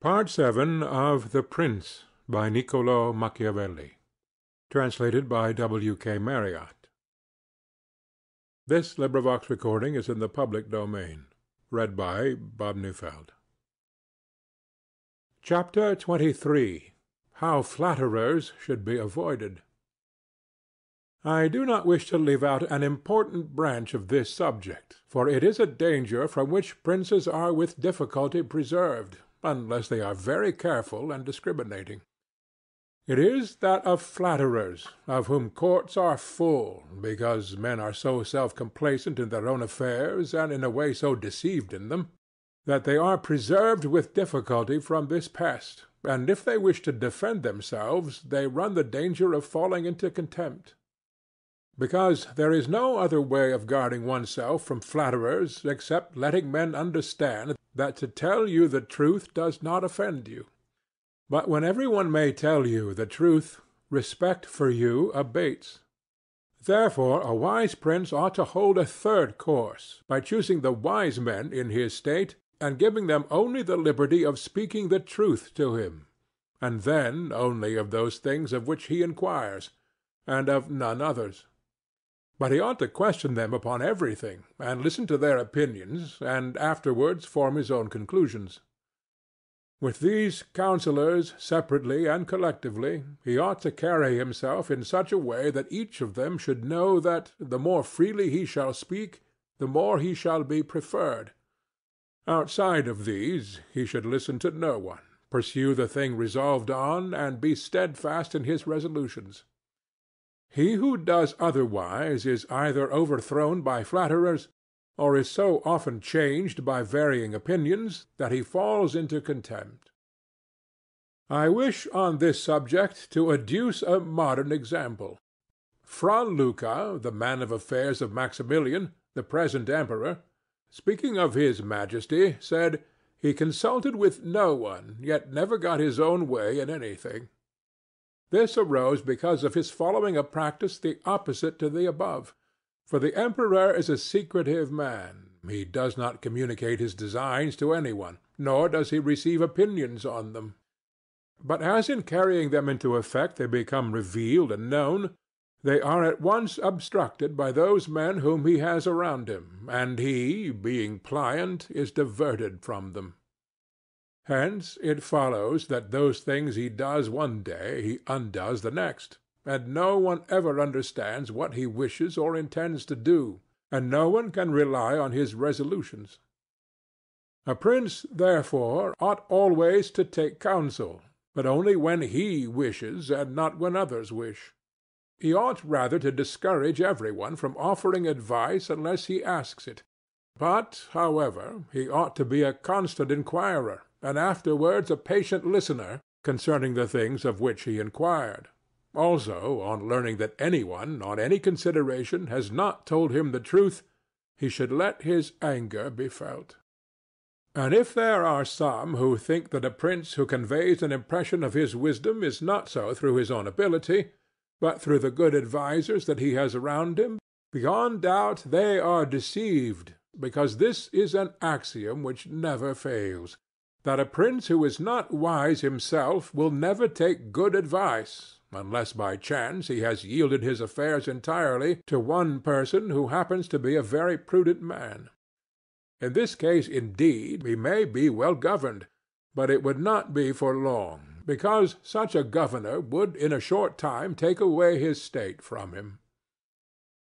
Part VII of The Prince by Niccolo Machiavelli. Translated by W. K. Marriott. This recording is in the public domain. Read by Bob Neufeld. Chapter 23. How Flatterers Should be Avoided. I do not wish to leave out an important branch of this subject, for it is a danger from which princes are with difficulty preserved, unless they are very careful and discriminating. It is that of flatterers, of whom courts are full, because men are so self-complacent in their own affairs, and in a way so deceived in them, that they are preserved with difficulty from this pest, and if they wish to defend themselves, they run the danger of falling into contempt. Because there is no other way of guarding oneself from flatterers except letting men understand that to tell you the truth does not offend you. But when every one may tell you the truth, respect for you abates. Therefore a wise prince ought to hold a third course, by choosing the wise men in his state, and giving them only the liberty of speaking the truth to him, and then only of those things of which he inquires, and of none others. But he ought to question them upon everything, and listen to their opinions, and afterwards form his own conclusions. With these counsellors, separately and collectively, he ought to carry himself in such a way that each of them should know that, the more freely he shall speak, the more he shall be preferred. Outside of these, he should listen to no one, pursue the thing resolved on, and be steadfast in his resolutions. He who does otherwise is either overthrown by flatterers, or is so often changed by varying opinions that he falls into contempt. I wish on this subject to adduce a modern example. Fra Luca, the man of affairs of Maximilian, the present emperor, speaking of his Majesty, said, he consulted with no one, yet never got his own way in anything. This arose because of his following a practice the opposite to the above. For the emperor is a secretive man. He does not communicate his designs to any one, nor does he receive opinions on them. But as in carrying them into effect they become revealed and known, they are at once obstructed by those men whom he has around him, and he, being pliant, is diverted from them. Hence it follows that those things he does one day he undoes the next, and no one ever understands what he wishes or intends to do, and no one can rely on his resolutions. A prince, therefore, ought always to take counsel, but only when he wishes and not when others wish. He ought rather to discourage every one from offering advice unless he asks it. But, however, he ought to be a constant inquirer, and afterwards a patient listener concerning the things of which he inquired. Also, on learning that any one, on any consideration, has not told him the truth, he should let his anger be felt. And if there are some who think that a prince who conveys an impression of his wisdom is not so through his own ability, but through the good advisers that he has around him, beyond doubt they are deceived, because this is an axiom which never fails, that a prince who is not wise himself will never take good advice, unless by chance he has yielded his affairs entirely to one person who happens to be a very prudent man. In this case, indeed, he may be well governed, but it would not be for long, because such a governor would in a short time take away his state from him.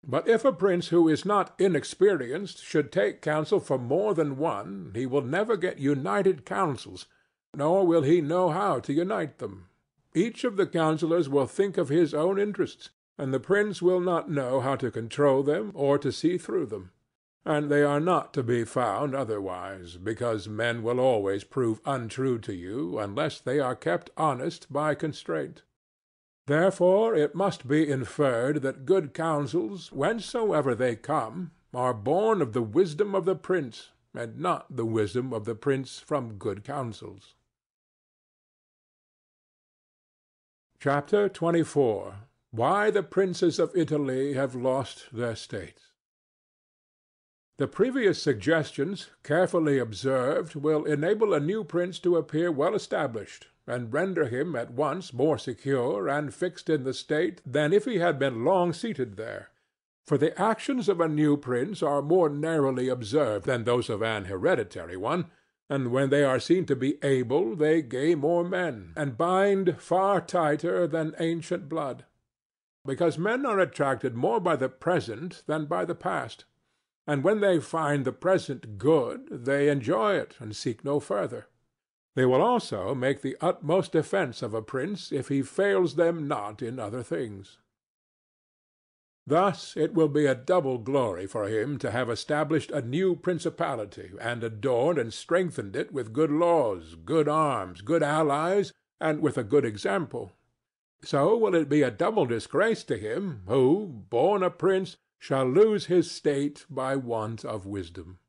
But if a prince who is not inexperienced should take counsel from more than one, he will never get united counsels, nor will he know how to unite them. Each of the counsellors will think of his own interests, and the prince will not know how to control them or to see through them. And they are not to be found otherwise, because men will always prove untrue to you unless they are kept honest by constraint. Therefore it must be inferred that good counsels, whencesoever they come, are born of the wisdom of the prince, and not the wisdom of the prince from good counsels. Chapter 24. Why the princes of Italy have lost their states. The previous suggestions, carefully observed, will enable a new prince to appear well established, and render him at once more secure and fixed in the state than if he had been long seated there. For the actions of a new prince are more narrowly observed than those of an hereditary one, and when they are seen to be able they gain more men, and bind far tighter than ancient blood. Because men are attracted more by the present than by the past, and when they find the present good they enjoy it and seek no further. They will also make the utmost defence of a prince if he fails them not in other things. Thus it will be a double glory for him to have established a new principality, and adorned and strengthened it with good laws, good arms, good allies, and with a good example. So will it be a double disgrace to him who, born a prince, shall lose his state by want of wisdom.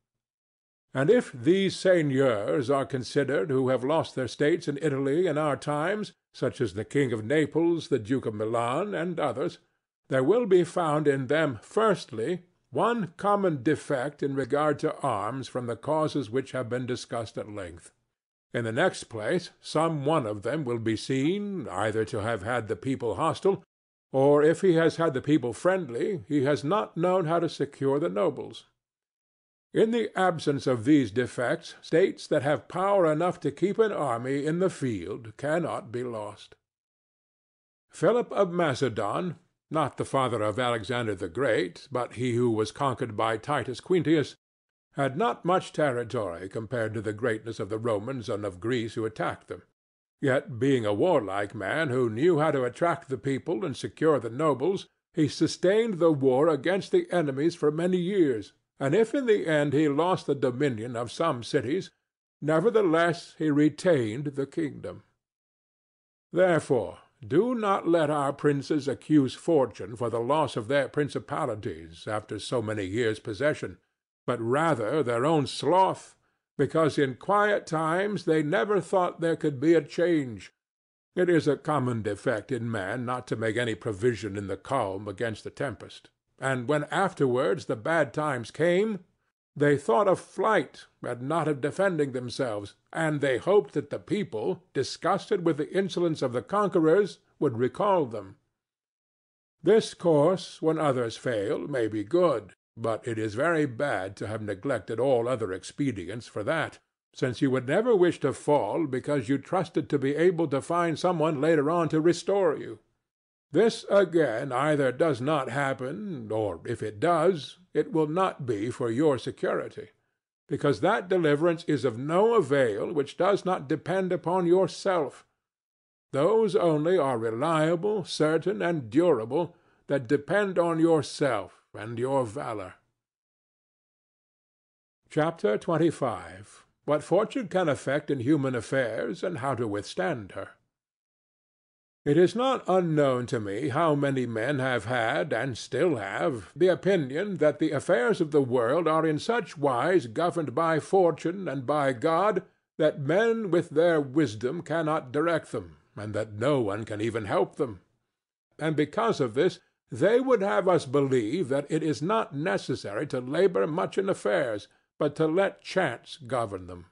And if these seigneurs are considered who have lost their states in Italy in our times, such as the King of Naples, the Duke of Milan, and others, there will be found in them, firstly, one common defect in regard to arms from the causes which have been discussed at length. In the next place, some one of them will be seen, either to have had the people hostile, or if he has had the people friendly, he has not known how to secure the nobles. In the absence of these defects, states that have power enough to keep an army in the field cannot be lost. Philip of Macedon, not the father of Alexander the Great, but he who was conquered by Titus Quintius, had not much territory compared to the greatness of the Romans and of Greece who attacked them. Yet, being a warlike man who knew how to attract the people and secure the nobles, he sustained the war against the enemies for many years, and if in the end he lost the dominion of some cities, nevertheless he retained the kingdom. Therefore, do not let our princes accuse fortune for the loss of their principalities after so many years' possession, but rather their own sloth, because in quiet times they never thought there could be a change. It is a common defect in man not to make any provision in the calm against the tempest, and when afterwards the bad times came, they thought of flight and not of defending themselves, and they hoped that the people, disgusted with the insolence of the conquerors, would recall them. This course, when others fail, may be good, but it is very bad to have neglected all other expedients for that, since you would never wish to fall because you trusted to be able to find some one later on to restore you. This again either does not happen, or if it does, it will not be for your security, because that deliverance is of no avail which does not depend upon yourself. Those only are reliable, certain, and durable that depend on yourself and your valor. Chapter 25. What Fortune can effect in human affairs, and how to withstand her. It is not unknown to me how many men have had, and still have, the opinion that the affairs of the world are in such wise governed by fortune and by God that men with their wisdom cannot direct them, and that no one can even help them. And because of this, they would have us believe that it is not necessary to labor much in affairs, but to let chance govern them.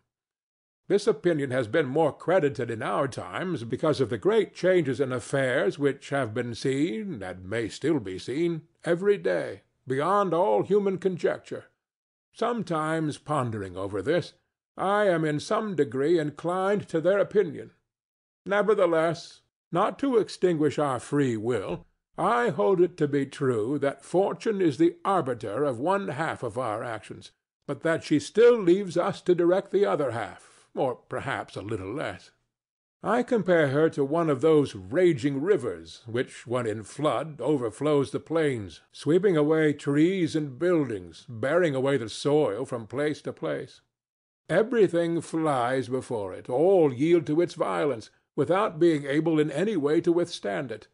This opinion has been more credited in our times because of the great changes in affairs which have been seen, and may still be seen, every day, beyond all human conjecture. Sometimes, pondering over this, I am in some degree inclined to their opinion. Nevertheless, not to extinguish our free will, I hold it to be true that fortune is the arbiter of one half of our actions, but that she still leaves us to direct the other half, or perhaps a little less. I compare her to one of those raging rivers which, when in flood, overflows the plains, sweeping away trees and buildings, bearing away the soil from place to place. Everything flies before it, all yield to its violence, without being able in any way to withstand it.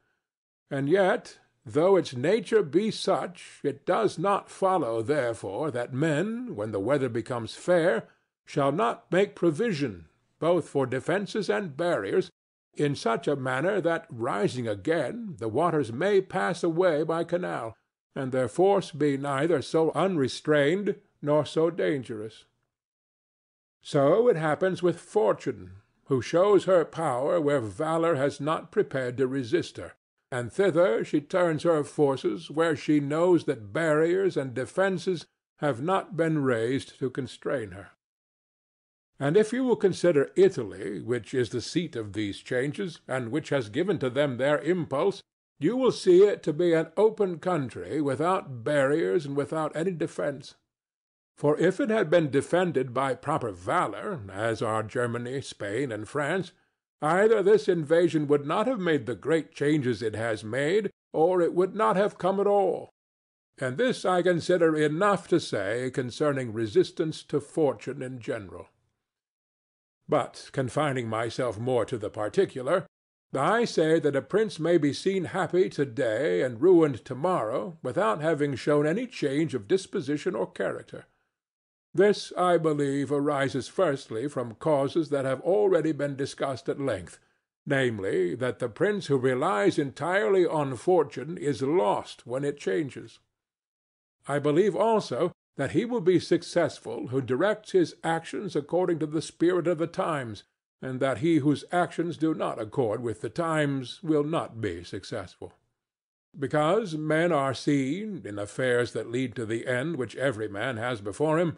And yet, though its nature be such, it does not follow, therefore, that men, when the weather becomes fair, shall not make provision, both for defences and barriers, in such a manner that, rising again, the waters may pass away by canal, and their force be neither so unrestrained nor so dangerous. So it happens with Fortune, who shows her power where valour has not prepared to resist her, and thither she turns her forces where she knows that barriers and defences have not been raised to constrain her. And if you will consider Italy, which is the seat of these changes, and which has given to them their impulse, you will see it to be an open country without barriers and without any defence. For if it had been defended by proper valour, as are Germany, Spain, and France, either this invasion would not have made the great changes it has made, or it would not have come at all. And this I consider enough to say concerning resistance to fortune in general. But, confining myself more to the particular, I say that a prince may be seen happy to-day and ruined to-morrow without having shown any change of disposition or character. This, I believe, arises firstly from causes that have already been discussed at length, namely, that the prince who relies entirely on fortune is lost when it changes. I believe also that he will be successful who directs his actions according to the spirit of the times, and that he whose actions do not accord with the times will not be successful. Because men are seen, in affairs that lead to the end which every man has before him,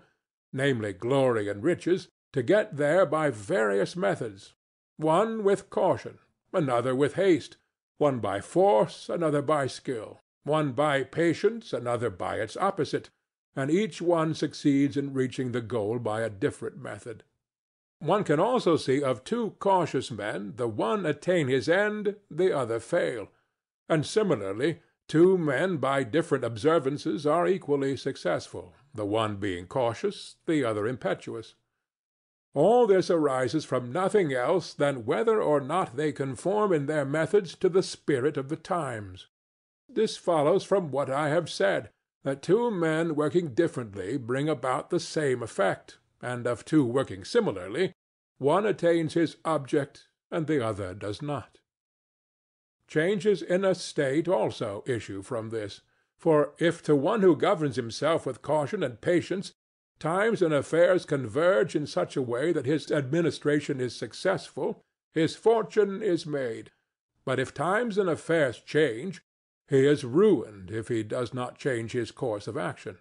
namely glory and riches, to get there by various methods, one with caution, another with haste, one by force, another by skill, one by patience, another by its opposite, and each one succeeds in reaching the goal by a different method. One can also see of two cautious men the one attain his end, the other fail, and similarly two men by different observances are equally successful, the one being cautious, the other impetuous. All this arises from nothing else than whether or not they conform in their methods to the spirit of the times. This follows from what I have said, that two men working differently bring about the same effect, and of two working similarly, one attains his object and the other does not. Changes in a state also issue from this. For if to one who governs himself with caution and patience, times and affairs converge in such a way that his administration is successful, his fortune is made. But if times and affairs change, he is ruined if he does not change his course of action.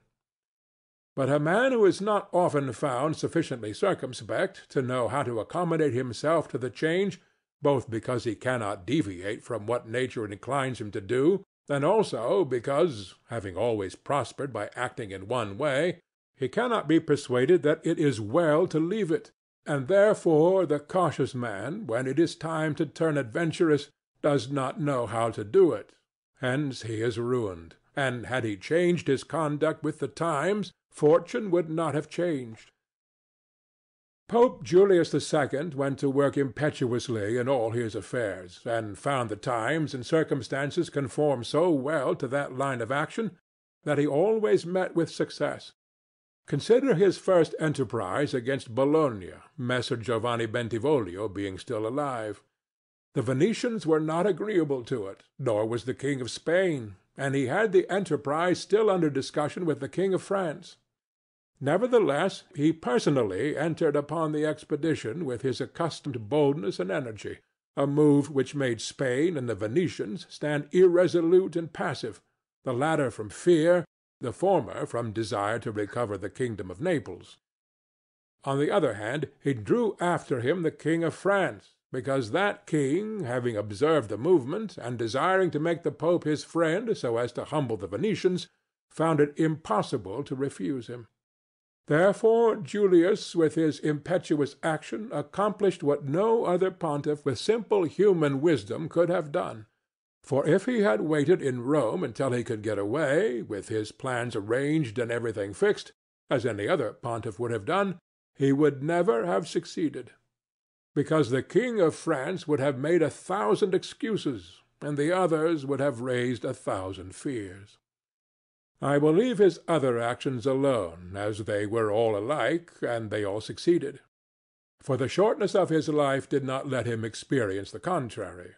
But a man who is not often found sufficiently circumspect to know how to accommodate himself to the change, both because he cannot deviate from what nature inclines him to do, and also because, having always prospered by acting in one way, he cannot be persuaded that it is well to leave it, and therefore the cautious man, when it is time to turn adventurous, does not know how to do it. Hence he is ruined, and had he changed his conduct with the times, fortune would not have changed. Pope Julius II went to work impetuously in all his affairs, and found the times and circumstances conform so well to that line of action that he always met with success. Consider his first enterprise against Bologna, Messer Giovanni Bentivoglio being still alive. The Venetians were not agreeable to it, nor was the King of Spain, and he had the enterprise still under discussion with the King of France. Nevertheless, he personally entered upon the expedition with his accustomed boldness and energy, a move which made Spain and the Venetians stand irresolute and passive, the latter from fear, the former from desire to recover the kingdom of Naples. On the other hand, he drew after him the King of France, because that king, having observed the movement, and desiring to make the Pope his friend so as to humble the Venetians, found it impossible to refuse him. Therefore Julius with his impetuous action accomplished what no other pontiff with simple human wisdom could have done. For if he had waited in Rome until he could get away, with his plans arranged and everything fixed, as any other pontiff would have done, he would never have succeeded. Because the King of France would have made 1,000 excuses, and the others would have raised 1,000 fears. I will leave his other actions alone, as they were all alike, and they all succeeded. For the shortness of his life did not let him experience the contrary.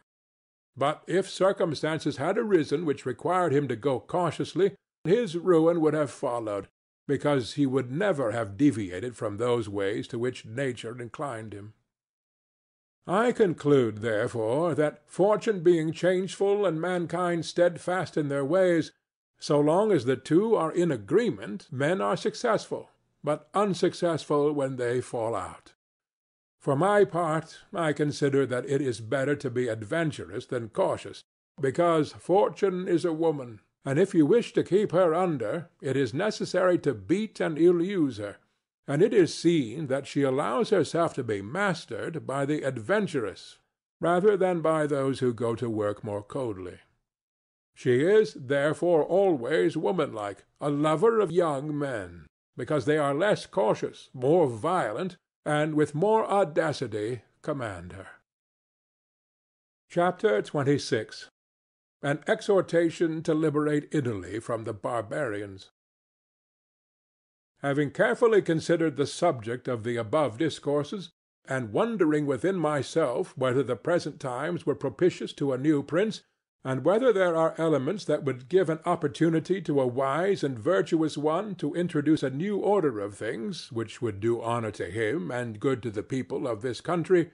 But if circumstances had arisen which required him to go cautiously, his ruin would have followed, because he would never have deviated from those ways to which nature inclined him. I conclude, therefore, that fortune being changeful and mankind steadfast in their ways, so long as the two are in agreement, men are successful, but unsuccessful when they fall out. For my part, I consider that it is better to be adventurous than cautious, because fortune is a woman, and if you wish to keep her under, it is necessary to beat and ill-use her, and it is seen that she allows herself to be mastered by the adventurous rather than by those who go to work more coldly. She is, therefore, always womanlike, a lover of young men, because they are less cautious, more violent, and with more audacity command her. Chapter 26. An exhortation to liberate Italy from the barbarians. Having carefully considered the subject of the above discourses, and wondering within myself whether the present times were propitious to a new prince, and whether there are elements that would give an opportunity to a wise and virtuous one to introduce a new order of things which would do honor to him and good to the people of this country,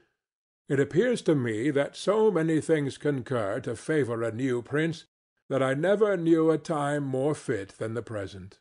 it appears to me that so many things concur to favor a new prince that I never knew a time more fit than the present.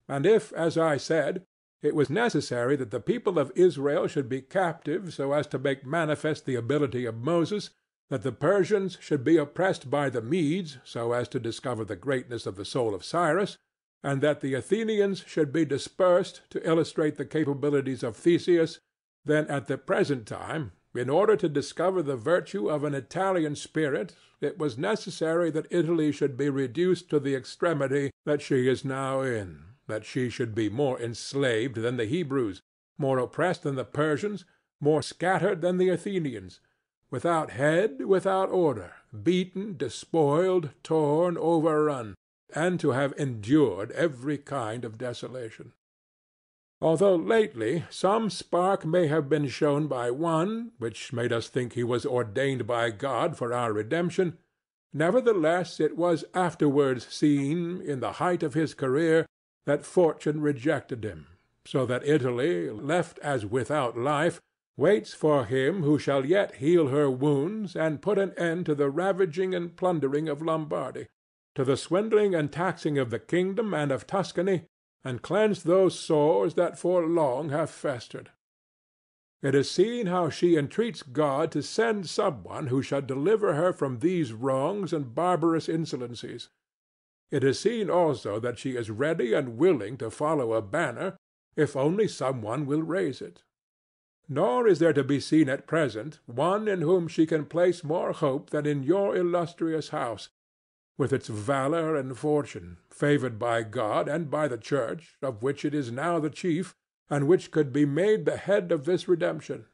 And if, as I said, it was necessary that the people of Israel should be captive so as to make manifest the ability of Moses, that the Persians should be oppressed by the Medes so as to discover the greatness of the soul of Cyrus, and that the Athenians should be dispersed to illustrate the capabilities of Theseus, then at the present time, in order to discover the virtue of an Italian spirit, it was necessary that Italy should be reduced to the extremity that she is now in, that she should be more enslaved than the Hebrews, more oppressed than the Persians, more scattered than the Athenians, without head, without order, beaten, despoiled, torn, overrun, and to have endured every kind of desolation. Although lately some spark may have been shown by one, which made us think he was ordained by God for our redemption, nevertheless it was afterwards seen, in the height of his career, that fortune rejected him, so that Italy, left as without life, waits for him who shall yet heal her wounds and put an end to the ravaging and plundering of Lombardy, to the swindling and taxing of the kingdom and of Tuscany, and cleanse those sores that for long have festered. It is seen how she entreats God to send some one who shall deliver her from these wrongs and barbarous insolencies. It is seen also that she is ready and willing to follow a banner, if only some one will raise it. Nor is there to be seen at present one in whom she can place more hope than in your illustrious house, with its valor and fortune, favored by God and by the Church, of which it is now the chief, and which could be made the head of this redemption.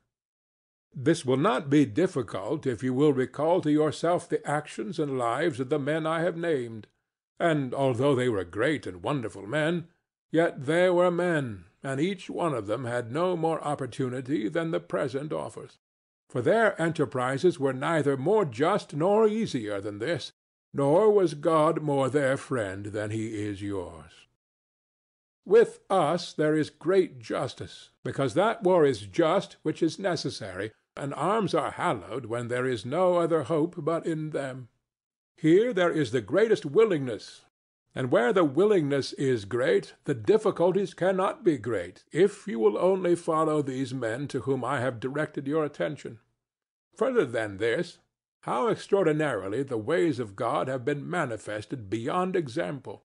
This will not be difficult if you will recall to yourself the actions and lives of the men I have named. And although they were great and wonderful men, yet they were men, and each one of them had no more opportunity than the present offers. For their enterprises were neither more just nor easier than this, nor was God more their friend than he is yours. With us there is great justice, because that war is just which is necessary, and arms are hallowed when there is no other hope but in them. Here there is the greatest willingness, and where the willingness is great, the difficulties cannot be great, if you will only follow these men to whom I have directed your attention. Further than this, how extraordinarily the ways of God have been manifested beyond example!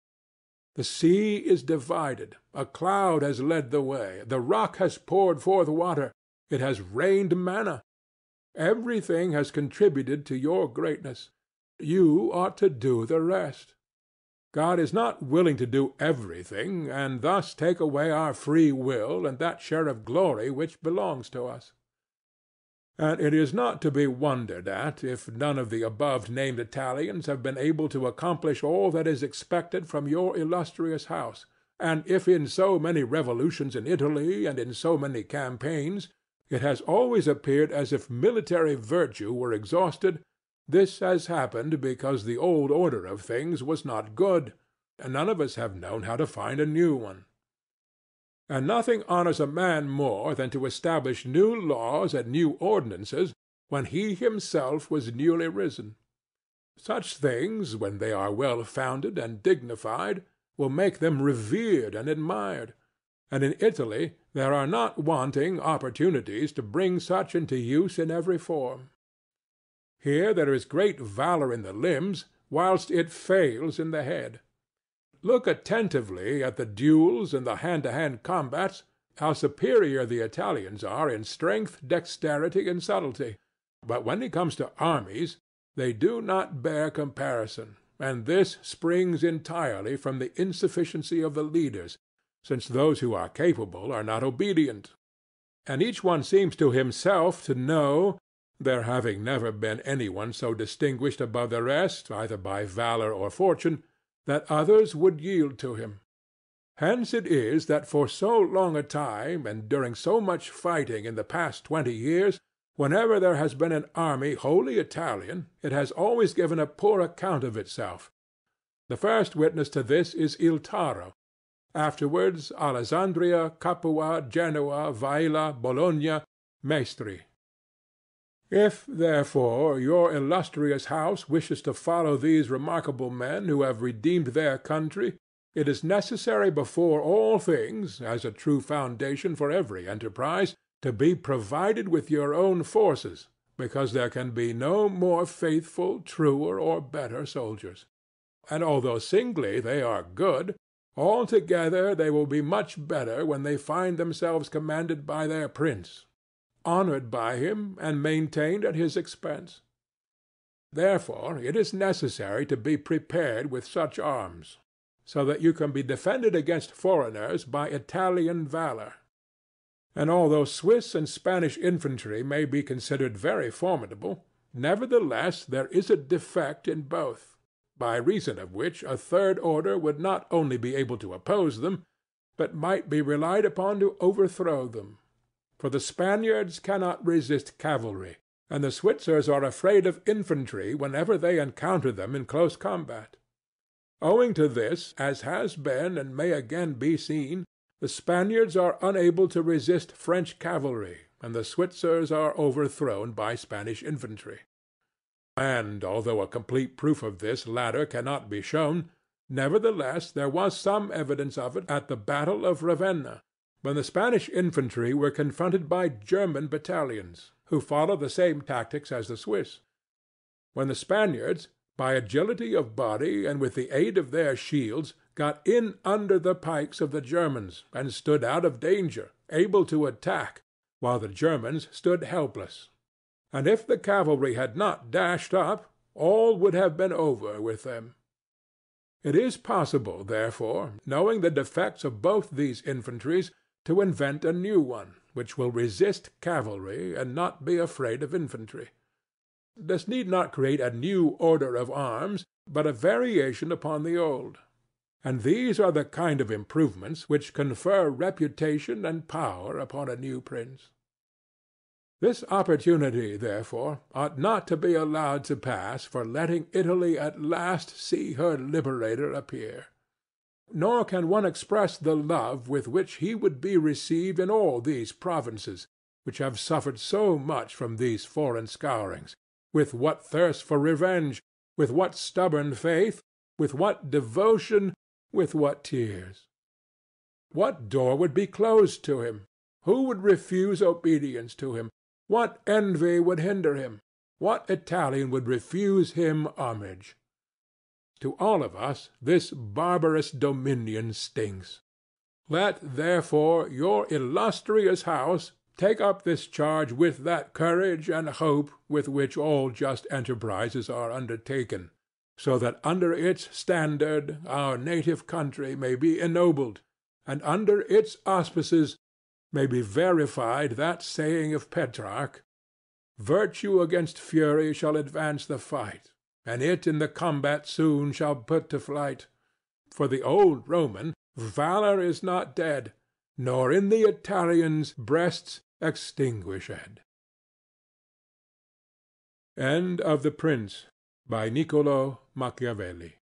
The sea is divided, a cloud has led the way, the rock has poured forth water, it has rained manna. Everything has contributed to your greatness. You ought to do the rest. God is not willing to do everything, and thus take away our free will and that share of glory which belongs to us. And it is not to be wondered at if none of the above-named Italians have been able to accomplish all that is expected from your illustrious house, and if in so many revolutions in Italy and in so many campaigns it has always appeared as if military virtue were exhausted, this has happened because the old order of things was not good, and none of us have known how to find a new one. and nothing honors a man more than to establish new laws and new ordinances when he himself was newly risen. Such things, when they are well founded and dignified, will make them revered and admired, and in Italy there are not wanting opportunities to bring such into use in every form. Here there is great valour in the limbs, whilst it fails in the head. Look attentively at the duels and the hand-to-hand combats, how superior the Italians are in strength, dexterity, and subtlety. But when it comes to armies, they do not bear comparison, and this springs entirely from the insufficiency of the leaders, since those who are capable are not obedient, and each one seems to himself to know, there having never been any one so distinguished above the rest, either by valour or fortune, that others would yield to him. Hence it is that for so long a time, and during so much fighting in the past 20 years, whenever there has been an army wholly Italian, it has always given a poor account of itself. The first witness to this is Il Taro, afterwards Alessandria, Capua, Genoa, Vaila, Bologna, Maestri. If, therefore, your illustrious house wishes to follow these remarkable men who have redeemed their country, it is necessary before all things, as a true foundation for every enterprise, to be provided with your own forces, because there can be no more faithful, truer, or better soldiers. And although singly they are good, altogether they will be much better when they find themselves commanded by their prince, honored by him, and maintained at his expense. Therefore it is necessary to be prepared with such arms, so that you can be defended against foreigners by Italian valor. And although Swiss and Spanish infantry may be considered very formidable, nevertheless there is a defect in both, by reason of which a third order would not only be able to oppose them, but might be relied upon to overthrow them. For the Spaniards cannot resist cavalry, and the Switzers are afraid of infantry whenever they encounter them in close combat. Owing to this, as has been and may again be seen, the Spaniards are unable to resist French cavalry, and the Switzers are overthrown by Spanish infantry. And although a complete proof of this latter cannot be shown, nevertheless there was some evidence of it at the battle of Ravenna, when the Spanish infantry were confronted by German battalions, who followed the same tactics as the Swiss. When the Spaniards, by agility of body and with the aid of their shields, got in under the pikes of the Germans, and stood out of danger, able to attack, while the Germans stood helpless. And if the cavalry had not dashed up, all would have been over with them. It is possible, therefore, knowing the defects of both these infantries, to invent a new one, which will resist cavalry, and not be afraid of infantry. This need not create a new order of arms, but a variation upon the old. And these are the kind of improvements which confer reputation and power upon a new prince. This opportunity, therefore, ought not to be allowed to pass for letting Italy at last see her liberator appear. Nor can one express the love with which he would be received in all these provinces, which have suffered so much from these foreign scourings, with what thirst for revenge, with what stubborn faith, with what devotion, with what tears. What door would be closed to him? Who would refuse obedience to him? What envy would hinder him? What Italian would refuse him homage? To all of us this barbarous dominion stinks. Let, therefore, your illustrious house take up this charge with that courage and hope with which all just enterprises are undertaken, so that under its standard our native country may be ennobled, and under its auspices may be verified that saying of Petrarch, "Virtue against fury shall advance the fight, and it in the combat soon shall put to flight. For the old Roman, valor is not dead, nor in the Italians' breasts extinguished." End of The Prince, by Niccolo Machiavelli.